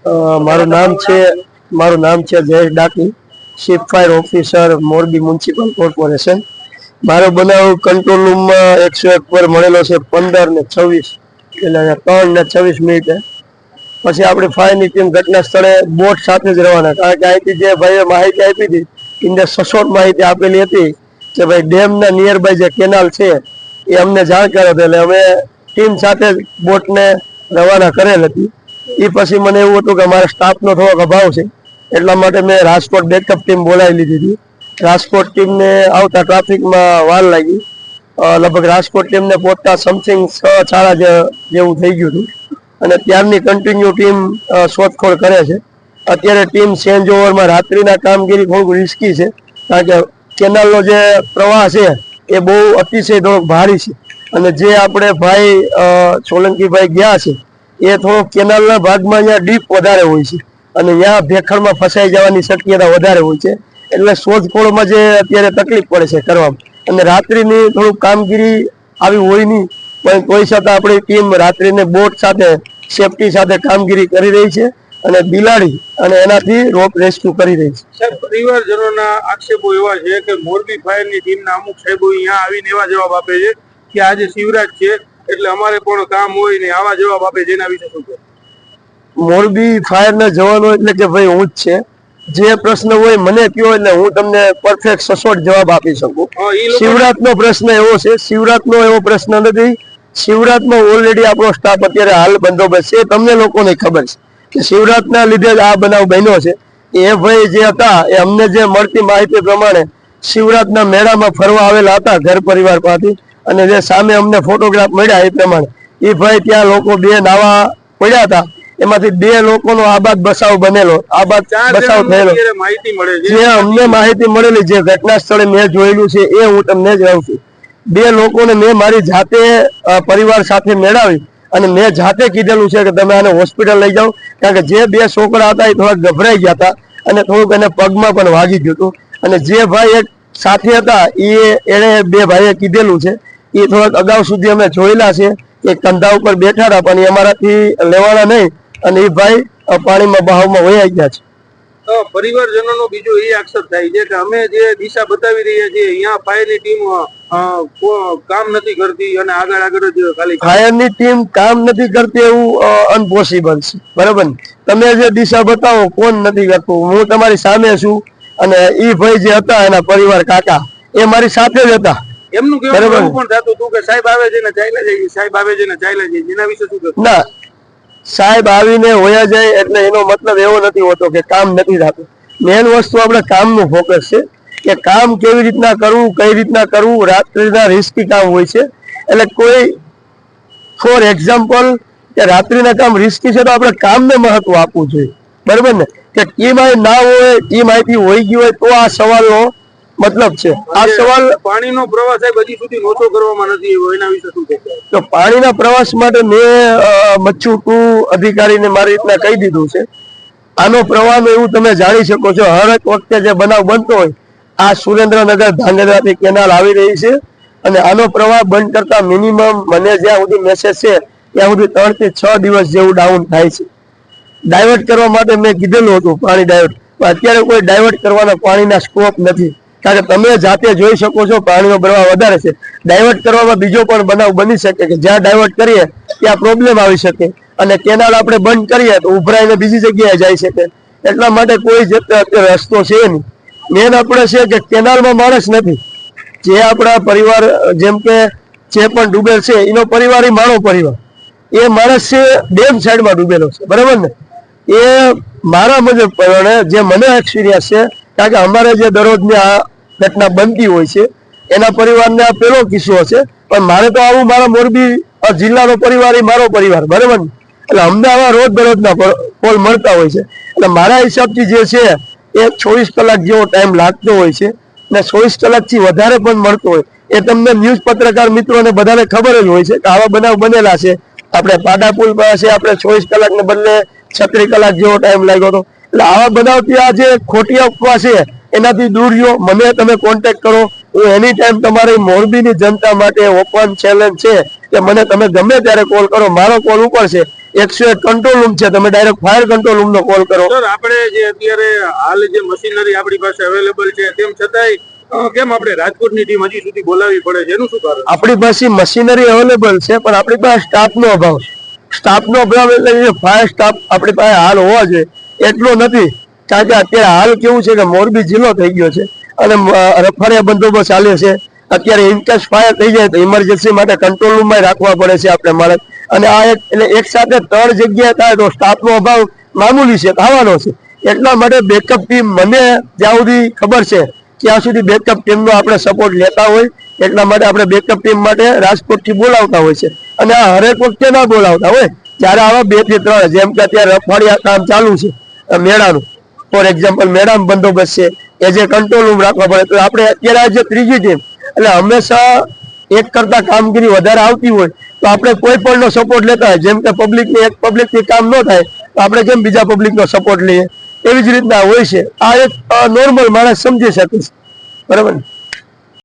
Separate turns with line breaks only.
મારું નામ છે Jayesh Daki, chief fire officer, Morbi municipal corporation. મારો બનાવ કંટ્રોલ રૂમમાં 101 પર મળેલો છે 15 ને 26 એટલે 3 ને 26 મિનિટે। પછી આપણે ફાયરની ટીમ ઘટના સ્થળે બોટ સાથે જ રવાના, કારણ કે અહીંથી જે ભાઈએ માહિતી આપી હતી એને સચોટ માહિતી આપેલી હતી કે ભાઈ ડેમના નિયર બાય જે કેનાલ છે એ અમને જાણકાર હતી, એટલે અમે ટીમ સાથે બોટને રવાના કરેલ હતી। એ પછી મને એવું હતું કે મારા સ્ટાફનો થોડોક અભાવ છે, એટલા માટે મેં રાજકોટ બેકઅપ ટીમ બોલાવી લીધી હતી। રાજકોટ ટીમને આવતા ટ્રાફિકમાં વાર લાગી, લગભગ રાજકોટ ટીમને પહોંચતા સમથિંગ 6:30 જેવું થઈ ગયું હતું અને ત્યારની કન્ટિન્યુ ટીમ શોધખોળ કરે છે। અત્યારે ટીમ ચેન્જ ઓવરમાં રાત્રિના કામગીરી થોડુંક રિસ્કી છે, કારણ કે કેનાલનો જે પ્રવાહ છે એ બહુ અતિશય થોડોક ભારી છે અને જે આપણે ભાઈ સોલંકીભાઈ ગયા છે એ થોડોક કેનાલના ભાગમાં અહીંયા ડીપ વધારે હોય છે અને ત્યાં ભેખડમાં ફસાઈ જવાની શક્યતા વધારે હોય છે, એટલે શોધખોળમાં જે અત્યારે તકલીફ પડે છે કરવામાં। અને રાત્રિની થોડુંક કામગીરી આવી હોય નહીં, પણ કોઈ છતાં આપણી ટીમ રાત્રિને બોટ સાથે સેફટી સાથે કામગીરી કરી રહી છે અને બિલાડી અને એનાથી રોપ રેસ્ક્યુ કરી રહી છે।
સાહેબ, પરિવારજનોના આક્ષેપો એવા છે કે મોરબી ફાયરની ટીમના અમુક સાહેબો અહીંયા આવીને એવા જવાબ આપે છે કે આજે શિવરાજ છે એટલે અમારે પણ કામ હોય ને, આવા જવાબ આપે છે, એના વિશે શું કહે?
મોરબી ફાયરના જવાનો એટલે કે ભાઈ હું જ છે, જે પ્રશ્ન હોય મને કયો એટલે હું તમને પરફેક્ટ સચોટ જવાબ આપી શકું। શિવરાજનો પ્રશ્ન એવો છે, શિવરાજનો એવો પ્રશ્ન નથી। શિવરાજમાં ઓલરેડી આપણો સ્ટાફ અત્યારે હાલ બંદોબસ્ત છે, તમને લોકોને ખબર છે કે શિવરાજના લીધે જ આ બનાવ બન્યો છે। એ ભાઈ જે હતા એ અમને જે મળતી માહિતી પ્રમાણે શિવરાજના મેળામાં ફરવા આવેલા હતા ઘર પરિવાર પાસેથી, અને જે સામે અમને ફોટોગ્રાફ મળ્યા એ પ્રમાણે એ ભાઈ ત્યાં લોકો 2 નાવા પડ્યા હતા, એમાંથી 2 લોકોનો આબાદ બચાવ બનેલો, આબાદ બચાવ થયેલો। જે અમને માહિતી મળેલી, જે ઘટના સ્થળે મેં જોયેલું છે એ હું તમને જ કહું છું। 2 લોકોને મેં મારી જાતે પરિવાર સાથે મેળવી અને મેં જાતે કીધેલું છે કે તમે આને હોસ્પિટલ લઈ જાઓ, કારણ કે જે 2 છોકરા હતા એ થોડા ગભરાઈ ગયા હતા અને થોડુંક એને પગમાં પણ વાગી ગયું હતું। અને જે ભાઈ એક સાથી હતા એને 2 ભાઈએ કીધેલું છે, એ થોડાક અગાઉ સુધી અમે જોયેલા છે કે કંધા ઉપર બેઠા હતા, પણ એ અમારાથી લેવાના નહીં અને એ ભાઈ પાણીમાં બહાવમાં વહી ગયા છે।
પરિવારજનોનો બીજો એ આક્ષેપ થાય છે કે અમે જે દિશા બતાવી રહ્યા છીએ અહીંયા ફાયરની ટીમ કામ નથી કરતી અને આગળ જ ખાલી
ફાયરની ટીમ કામ નથી કરતી એવું અનપોસિબલ છે, બરાબર ને? તમે જે દિશા બતાવો કોણ નથી કરતું, હું તમારી સામે છું અને એ ભાઈ જે હતા એના પરિવાર કાકા એ મારી સાથે જ હતા।
એમનું કહેવાનું એવું પણ થતું હતું કે સાહેબ આવે છે ને ચાલ્યા જઈએ, સાહેબ આવે છે ને ચાલ્યા જઈએ, એના વિશે શું કહેવું?
ના, સાહેબ આવીને હોયા જાય એટલે એનો મતલબ એવો નથી હોતો કે કામ નથી થતું। મેન વસ્તુ આપણે કામનું ફોકસ છે કે કામ કેવી રીતના કરવું, કઈ રીતના કરવું। રાત્રિના રિસ્કી કામ હોય છે, એટલે કોઈ ફોર એક્ઝામ્પલ કે રાત્રિના કામ રિસ્કી છે તો આપણે કામને મહત્વ આપવું જોઈએ, બરાબર ને? કે ટીમ ના હોય, ટીમ અહીંથી હોઈ ગઈ હોય તો આ સવાલનો મતલબ છે। આ સવાલ
પાણીનો પ્રવાહ સાહેબ હજી સુધી ઓછો કરવામાં નથી, એના વિશે શું કહેશો?
તો પાણીના પ્રવાસ માટે મેં મચ્છુ 2 અધિકારીને મારી રીતના કહી દીધું છે। આનો પ્રવાહનો એવું તમે જાણી શકો છો, હર એક વખતે જે બનાવ બનતો હોય, આ સુરેન્દ્રનગર ધાંગધ્રાથી કેનાલ આવી રહી છે અને આનો પ્રવાહ બંધ કરતા મિનિમમ મને જ્યાં સુધી મેસેજ છે ત્યાં સુધી 3 થી 6 દિવસ જેવું ડાઉન થાય છે। ડાયવર્ટ કરવા માટે મેં કીધેલું હતું પાણી ડાયવર્ટ, અત્યારે કોઈ ડાયવર્ટ કરવાના પાણીના સ્કોપ નથી, કારણ કે તમે જાતે જોઈ શકો છો પાણીનો પ્રવાહ વધારે છે। ડાયવર્ટ કરવામાં બીજો પણ બનાવ બની શકે કે જ્યાં ડાયવર્ટ કરીએ ત્યાં પ્રોબ્લેમ આવી શકે અને કેનાલ આપણે બંધ કરીએ તો ઉભરાઈને બીજી જગ્યાએ જઈ શકે, એટલા માટે કોઈ અત્યારે રસ્તો છે નહીં। મેન આપણે છે કે કેનાલમાં માણસ નથી, જે આપણા પરિવાર જેમ કે જે પણ ડૂબેલ છે એનો પરિવાર એ મારો પરિવાર, એ માણસ છે ડેમ સાઈડમાં ડૂબેલો છે, બરાબર ને? એ મારા મુજબ પ્રમાણે જે મને એક્સપિરિયન્સ છે, કારણ કે અમારે જે દરરોજની આ ઘટના બનતી હોય છે એના પરિવારને આ પહેલો કિસ્સો છે, પણ મારે તો આવું મારા મોરબી જિલ્લાનો પરિવાર એ મારો પરિવાર, બરાબર ને? એટલે અમને આવા રોજ દરરોજના કોલ મળતા હોય છે, એટલે મારા હિસાબથી જે છે એ 24 કલાક જેવો ટાઈમ લાગતો હોય છે અને 24 કલાકથી વધારે પણ મળતો હોય। એ તમને ન્યૂઝ પત્રકાર મિત્રોને બધાને ખબર જ હોય છે કે આવા બનાવ બનેલા છે। આપણે પાડાપુલ પાસે આપણે 24 કલાકને બદલે 36 કલાક જેવો ટાઈમ લાગ્યો હતો, એટલે આવા બનાવથી આ જે ખોટી અફવા છે એનાથી દૂર રહ્યો। મને તમે કોન્ટેક્ટ કરો, હું એની ટાઈમ તમારી મોરબીની જનતા માટે ઓપન ચેલેન્જ છે કે મને તમે ગમે ત્યારે કોલ કરો, મારો કોલ ઉપર છે 101 કંટ્રોલ રૂમ છે, તમે ડાયરેક્ટ ફાયર કંટ્રોલ રૂમ નો કોલ કરો.
સર આપણે જે અત્યારે હાલ જે મશીનરી આપણી પાસે અવેલેબલ છે તેમ છતાંય કેમ આપણે રાજકોટની ટીમ હજી સુધી બોલાવવી પડે છે, એનું શું કારણ?
આપણી પાસે મશીનરી અવેલેબલ છે પણ આપણી પાસે સ્ટાફનો અભાવ છે. સ્ટાફનો અભાવ એટલે ફાયર સ્ટાફ આપણી પાસે હાલ હોવા જોઈએ એટલો નથી. કારણ કે અત્યારે હાલ કેવું છે કે મોરબી જિલ્લો થઈ ગયો છે અને રફાડિયા બંદોબસ્ત ચાલે છે. અત્યારે ઇન્કેસ ફાયર થઈ જાય તો ઇમરજન્સી માટે કંટ્રોલ રૂમમાં રાખવા પડે છે આપણે માણસ. અને આ એક સાથે 3 જગ્યાએ થાય તો સ્ટાફનો અભાવ મામૂલી છે, થવાનો છે. એટલા માટે બેકઅપ ટીમ મને જ્યાં સુધી ખબર છે ત્યાં સુધી બેકઅપ ટીમનો આપણે સપોર્ટ લેતા હોય. એટલા માટે આપણે બેકઅપ ટીમ માટે રાજકોટથી બોલાવતા હોય છે. અને આ હરેક વખતે ના બોલાવતા હોય, જ્યારે આવા 2 થી 3 જેમ કે અત્યારે રફાડિયા કામ ચાલુ છે મેળાનું, ફોર એક્ઝામ્પલ મેળામાં બંદોબસ્ત છે એ જે કંટ્રોલ રૂમ રાખવા પડે તો આપણે અત્યારે આજે 3જી ટીમ એટલે હંમેશા એક કરતા કામગીરી વધારે આવતી હોય તો આપણે કોઈ પણ નો સપોર્ટ લેતા હોય. જેમ કે પબ્લિકથી કામ ન થાય તો આપણે કેમ બીજા પબ્લિકનો સપોર્ટ લઈએ, એવી જ રીતના હોય છે. આ એક નોર્મલ માણસ સમજી શકે છે, બરાબર ને?